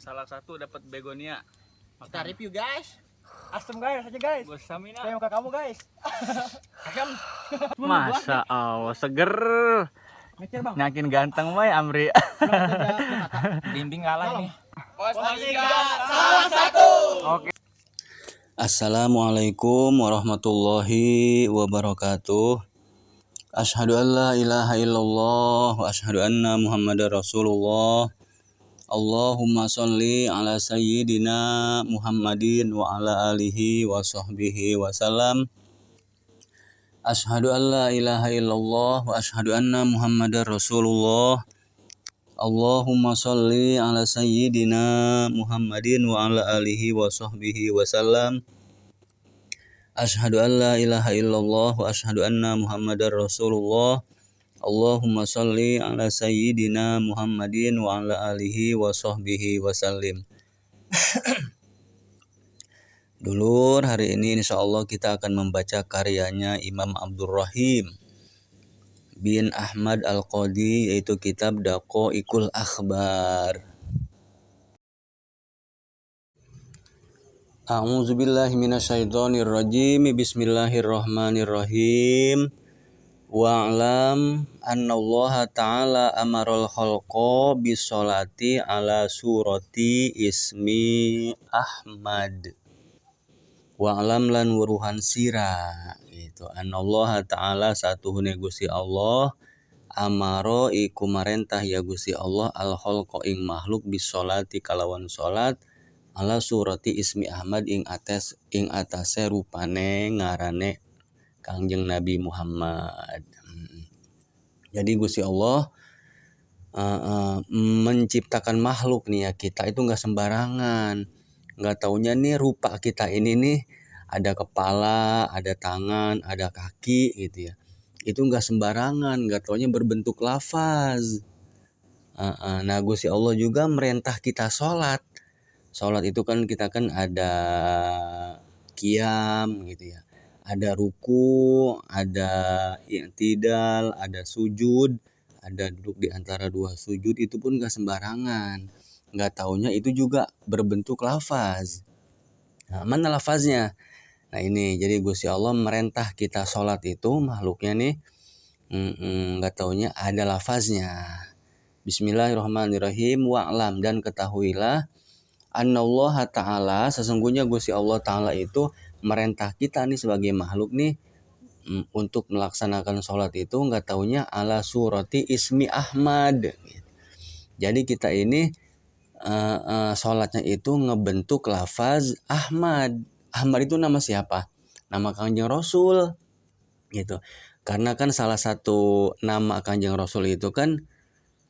salah satu dapat begonia. Kita review guys. Asem guys aja guys. Bos Samina. Saya muka kamu guys. Asem. Masa Allah seger. Mikir bang. Makin ganteng mah Amri. Bimbing ngalah ini. Postika salah satu. Oke. Assalamualaikum warahmatullahi wabarakatuh. Asyhadu an la ilaha illallah wa asyhadu anna Muhammadar Rasulullah. Allahumma sholli ala sayyidina Muhammadin wa ala alihi wa sahbihi wa salam. Asyhadu an la ilaha illallah wa asyhadu anna Muhammadar Rasulullah. Allahumma sholli ala sayyidina Muhammadin wa ala alihi wa sahbihi wa salam. Asyhadu an la ilaha illallah wa asyhadu anna Muhammadar Rasulullah. Allahumma sholli ala sayyidina Muhammadin wa ala alihi wa sahbihi wa sallim. Dulur, hari ini insyaallah kita akan membaca karyanya Imam Abdurrahim bin Ahmad Al-Qadi, yaitu kitab Daqaiqul Akhbar. A'udzu billahi minasyaitonir rajim. Bismillahirrahmanirrahim. Wa'lam annallaha ta'ala amaral khalqa bisolati ala surati ismi Ahmad. Wa'lam lan wuruhan sira gitu. Annallaha ta'ala satuhune Gusti Allah amaro iku marentah ya Gusti Allah al khalqa ing makhluk bisolati kalawan salat ala surati ismi Ahmad ing atase rupane ngarane Kangjeng Nabi Muhammad. Jadi Gusti Allah menciptakan makhluk nih ya, kita itu nggak sembarangan. Nggak taunya nih rupa kita ini nih ada kepala, ada tangan, ada kaki gitu ya. Itu nggak sembarangan, nggak taunya berbentuk lafaz. Nah Gusti Allah juga merintah kita sholat. Sholat itu kan kita kan ada qiyam gitu ya. Ada ruku, ada i'tidal, ada sujud, ada duduk di antara dua sujud, itu pun gak sembarangan. Gak taunya itu juga berbentuk lafaz. Nah, mana lafaznya? Nah ini, jadi Gusti Allah merintah kita sholat itu makhluknya nih, gak taunya ada lafaznya. Bismillahirrahmanirrahim. Wa'lam, dan ketahuilah annallaha ta'ala, sesungguhnya Gusti Allah Ta'ala itu merintah kita nih sebagai makhluk nih untuk melaksanakan sholat itu nggak taunya ala surati ismi Ahmad. Jadi kita ini sholatnya itu ngebentuk lafaz Ahmad. Ahmad itu nama siapa? Nama Kangjeng Rasul gitu. Karena kan salah satu nama Kangjeng Rasul itu kan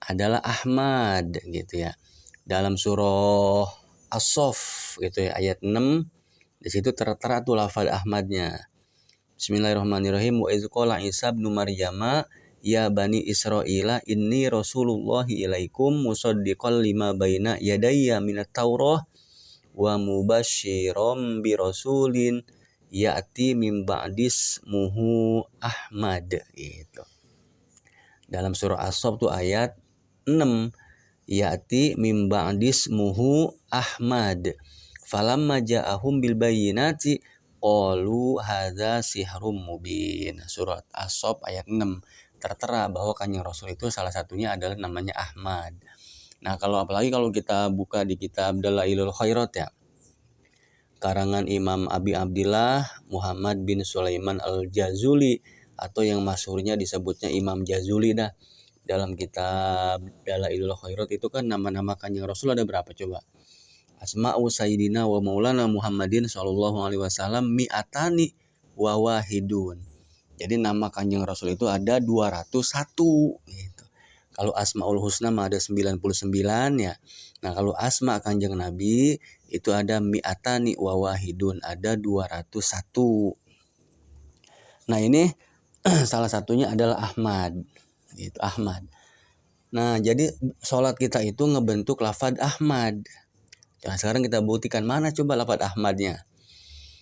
adalah Ahmad gitu ya. Dalam surah As-Saff gitu ya, ayat 6. Di situ tertera tuh lafaz Ahmadnya. Bismillahirrahmanirrahim. Wa iz qala Isa ibnu Maryama ya bani Israila inni rasulullahi ilaikum musaddiqan lima baina yadayya minat taurah wa mubasysyiran bi rasulin ya'ti min ba'dis muhu Ahmad gitu. Dalam surah As-Saff tuh ayat 6, ya'ti min ba'dis muhu Ahmad. Falamma ja'ahum bil bayyinati qalu hadza sihrum mubin. Surat As-Saff ayat 6 tertera bahwa Kanjeng Rasul itu salah satunya adalah namanya Ahmad. Nah, apalagi kalau kita buka di kitab Dalailul Khairat ya. Karangan Imam Abi Abdillah Muhammad bin Sulaiman Al-Jazuli, atau yang masyhurnya disebutnya Imam Jazuli dah. Dalam kitab Dalailul Khairat itu kan nama-nama Kanjeng Rasul ada berapa coba? Asma'u Sayyidina wa Maulana Muhammadin sallallahu alaihi wasallam mi'atani wa wahidun. Jadi nama Kanjeng Rasul itu ada 201 gitu. Kalau Asmaul Husna mah ada 99 ya. Nah, kalau asma Kanjeng Nabi itu ada mi'atani wa wahidun, ada 201. Nah, ini salah satunya adalah Ahmad. Gitu, Ahmad. Nah, jadi sholat kita itu ngebentuk lafaz Ahmad. Nah, sekarang kita buktikan mana coba lafaz Ahmadnya.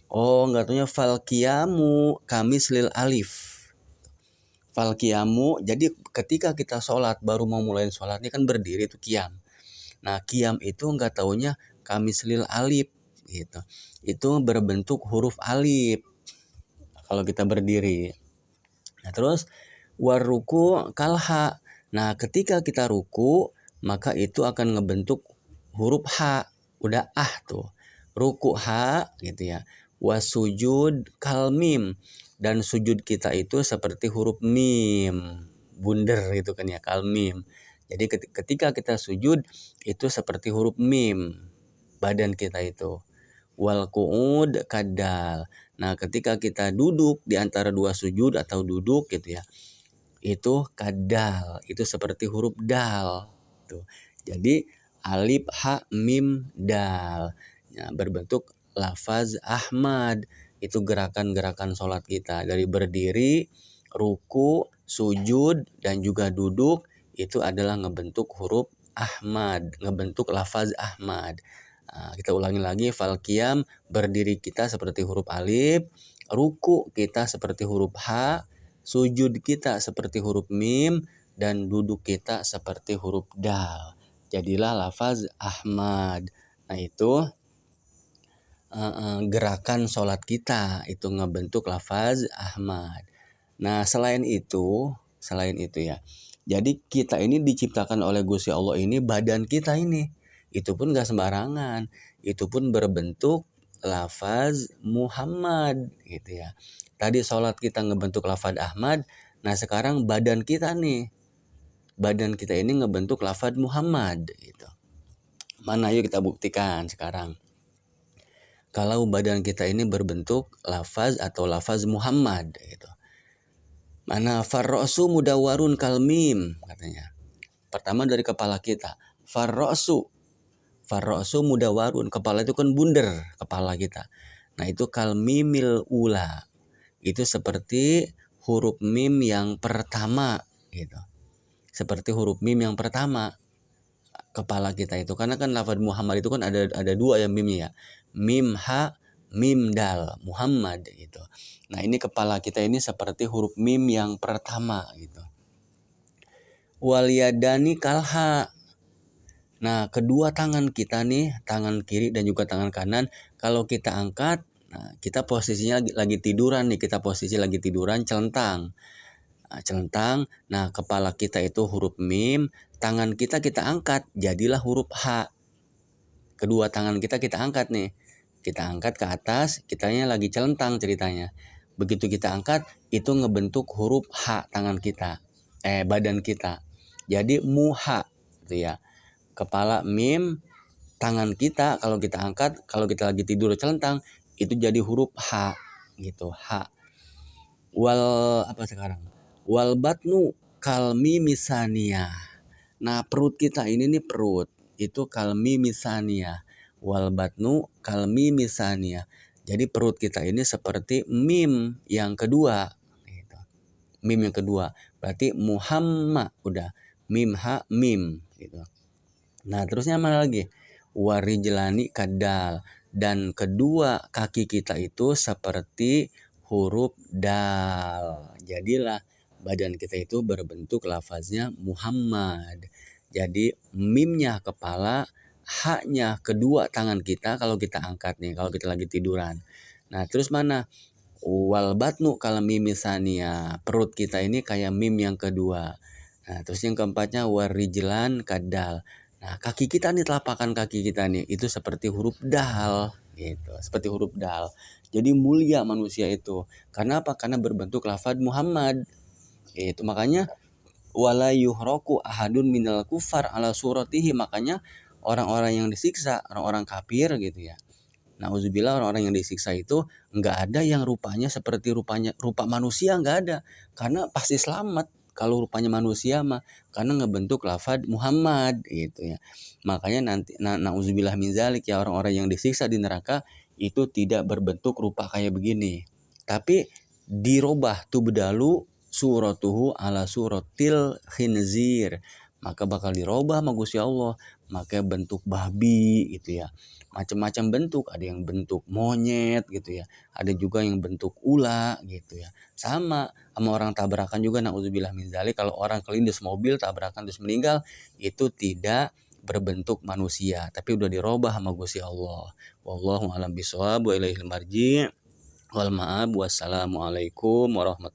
Oh, enggak taunya fal qiyamu kamislil alif. Fal qiyamu, jadi ketika kita sholat baru mau mulai sholat ini kan berdiri itu qiyam. Nah qiyam itu nggak taunya kamislil alif gitu. Itu berbentuk huruf alif kalau kita berdiri. Nah terus waruku kalha. Nah ketika kita ruku maka itu akan ngebentuk huruf H. Udah tuh. Ruku H gitu ya. Wasujud kalmim. Dan sujud kita itu seperti huruf mim. Bunder gitu kan ya, kalmim. Jadi ketika kita sujud itu seperti huruf mim. Badan kita itu. Wal qu'ud kadal. Nah, ketika kita duduk di antara dua sujud atau duduk gitu ya. Itu kadal, itu seperti huruf dal. Tuh. Jadi alif ha mim dal. Ya, berbentuk lafaz Ahmad. Itu gerakan-gerakan sholat kita dari berdiri, ruku, sujud dan juga duduk itu adalah ngebentuk huruf Ahmad, ngebentuk lafaz Ahmad. Nah, kita ulangi lagi, fal qiyam berdiri kita seperti huruf alif, ruku kita seperti huruf H, sujud kita seperti huruf mim, dan duduk kita seperti huruf dal. Jadilah lafaz Ahmad. Nah itu gerakan sholat kita itu ngebentuk lafaz Ahmad. Nah selain itu ya. Jadi kita ini diciptakan oleh Gusti Allah ini badan kita ini. Itu pun gak sembarangan. Itu pun berbentuk lafaz Muhammad gitu ya. Tadi sholat kita ngebentuk lafaz Ahmad. Nah sekarang badan kita nih. Badan kita ini ngebentuk lafaz Muhammad gitu. Mana yuk kita buktikan sekarang. Kalau badan kita ini berbentuk lafaz atau lafaz Muhammad gitu. Mana farrosu mudawarun kalmim katanya. Pertama dari kepala kita. Farrosu mudawarun. Kepala itu kan bundar kepala kita. Nah itu kalmimil ula. Itu seperti huruf mim yang pertama gitu. Seperti huruf mim yang pertama kepala kita itu. Karena kan lafaz Muhammad itu kan ada dua ya mimnya ya. Mim ha mim dal Muhammad gitu. Nah ini kepala kita ini seperti huruf mim yang pertama gitu. Waliyadani kalha. Nah kedua tangan kita nih, tangan kiri dan juga tangan kanan, kalau kita angkat, nah, kita posisinya lagi tiduran nih, kita posisi lagi tiduran celentang. Nah, celentang, nah kepala kita itu huruf mim, tangan kita angkat, jadilah huruf H. Kedua tangan kita angkat nih. Kita angkat ke atas, kitanya lagi celentang ceritanya. Begitu kita angkat, itu ngebentuk huruf H tangan kita. Badan kita. Jadi muha gitu ya. Kepala mim, tangan kita kalau kita angkat, kalau kita lagi tidur celentang, itu jadi huruf H gitu, H. Wal batnu kalmi misaniyah. Nah, perut kita ini nih perut itu kalmi misaniyah. Wal batnu kalmi misaniyah. Jadi perut kita ini seperti mim yang kedua gitu. Mim yang kedua. Berarti Muhammad udah mim ha mim gitu. Nah, terusnya mana lagi? Warijlani kadal, dan kedua kaki kita itu seperti huruf dal. Jadilah badan kita itu berbentuk lafaznya Muhammad. Jadi mimnya kepala, haknya kedua tangan kita kalau kita angkat nih, kalau kita lagi tiduran. Nah terus mana? Wal batnu kalau mim misalnya, perut kita ini kayak mim yang kedua. Nah terus yang keempatnya warijlan kadal. Nah kaki kita nih, telapakan kaki kita nih, itu seperti huruf dal gitu, seperti huruf dal. Jadi mulia manusia itu. Karena apa? Karena berbentuk lafaz Muhammad. Itu makanya wala yuhraku ahadun minal kufar ala suratihi. Makanya orang-orang yang disiksa, orang-orang kafir gitu ya. Nauzubillah, orang-orang yang disiksa itu enggak ada yang rupanya seperti rupa manusia, enggak ada. Karena pasti selamat kalau rupanya manusia mah, karena ngebentuk lafaz Muhammad gitu ya. Makanya nanti nauzubillah min zalik ya, orang-orang yang disiksa di neraka itu tidak berbentuk rupa kayak begini. Tapi dirobah tubdalu suratuhu ala suratil khinzir, maka bakal dirobah sama Gusti Allah, maka bentuk babi gitu ya, macam-macam bentuk, ada yang bentuk monyet gitu ya, ada juga yang bentuk ula gitu ya. Sama orang tabrakan juga, naudzubillah min dzalik, kalau orang kelindes mobil tabrakan terus meninggal, itu tidak berbentuk manusia, tapi udah dirobah sama Gusti Allah. Wallahu a'lam bishawab wa ilaihil marji'. Wal ma'ab. Wassalamualaikum warahmatullahi